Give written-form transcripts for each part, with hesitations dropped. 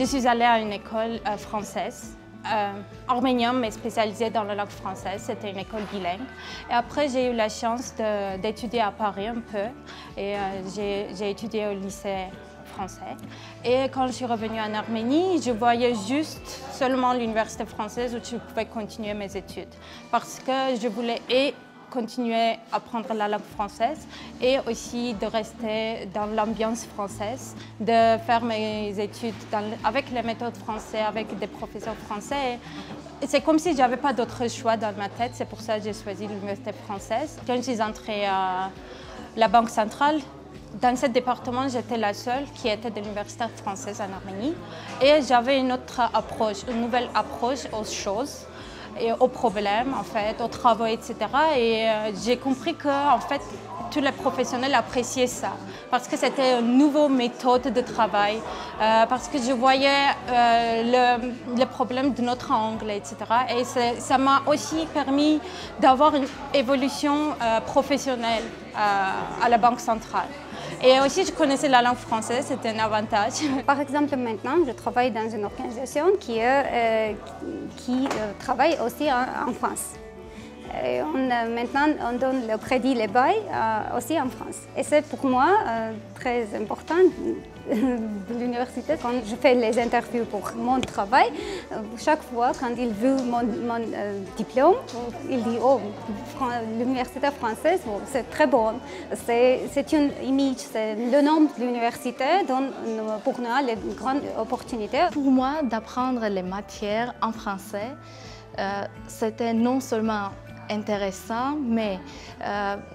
Je suis allée à une école française, arménienne mais spécialisée dans la langue française. C'était une école bilingue. Et après, j'ai eu la chance d'étudier à Paris un peu. Et j'ai étudié au lycée français. Et quand je suis revenue en Arménie, je voyais juste seulement l'université française où je pouvais continuer mes études. Parce que je voulais continuer à apprendre la langue française et aussi de rester dans l'ambiance française, de faire mes études avec les méthodes françaises, avec des professeurs français. C'est comme si je n'avais pas d'autre choix dans ma tête, c'est pour ça que j'ai choisi l'université française. Quand je suis entrée à la Banque centrale, dans ce département, j'étais la seule qui était de l'université française en Arménie et j'avais une autre approche, une nouvelle approche aux choses et aux problèmes, en fait, aux travaux, etc. Et j'ai compris que, en fait, tous les professionnels appréciaient ça parce que c'était une nouvelle méthode de travail, parce que je voyais le problème de notre angle, etc. Et ça m'a aussi permis d'avoir une évolution professionnelle à la Banque centrale. Et aussi, je connaissais la langue française, c'était un avantage. Par exemple, maintenant, je travaille dans une organisation qui travaille aussi en France. Et maintenant, on donne le crédit, les bails aussi en France. Et c'est pour moi très important de l'université. Quand je fais les interviews pour mon travail, chaque fois quand il veut mon diplôme, il dit « Oh, l'université française, c'est très bon. C'est une image, c'est le nom de l'université donne pour nous les grandes opportunités. » Pour moi, d'apprendre les matières en français, c'était non seulement intéressant, mais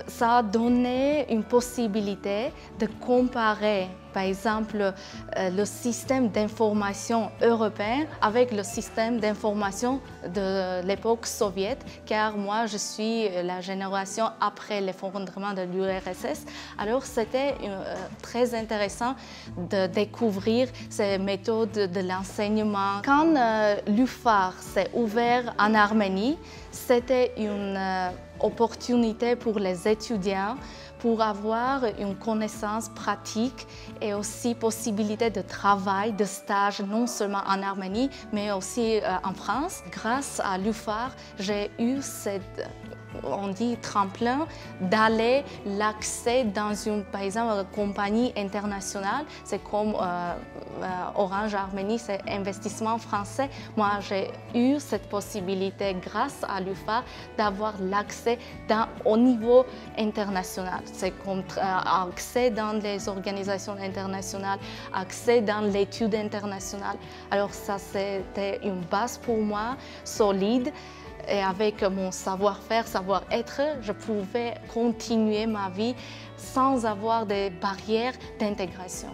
ça a donné une possibilité de comparer, par exemple, le système d'information européen avec le système d'information de l'époque soviétique, car moi, je suis la génération après l'effondrement de l'URSS. Alors, c'était très intéressant de découvrir ces méthodes de l'enseignement. Quand l'UFAR s'est ouvert en Arménie, c'était une opportunité pour les étudiants pour avoir une connaissance pratique et aussi possibilité de travail, de stage, non seulement en Arménie, mais aussi en France. Grâce à l'UFAR, j'ai eu cette, on dit, tremplin d'aller l'accès dans une, par exemple, compagnie internationale. C'est comme Orange Arménie, c'est investissement français. Moi, j'ai eu cette possibilité grâce à l'UFAR d'avoir l'accès au niveau international. C'est comme accès dans les organisations internationales, accès dans l'étude internationale. Alors ça, c'était une base pour moi solide. Et avec mon savoir-faire, savoir-être, je pouvais continuer ma vie sans avoir des barrières d'intégration.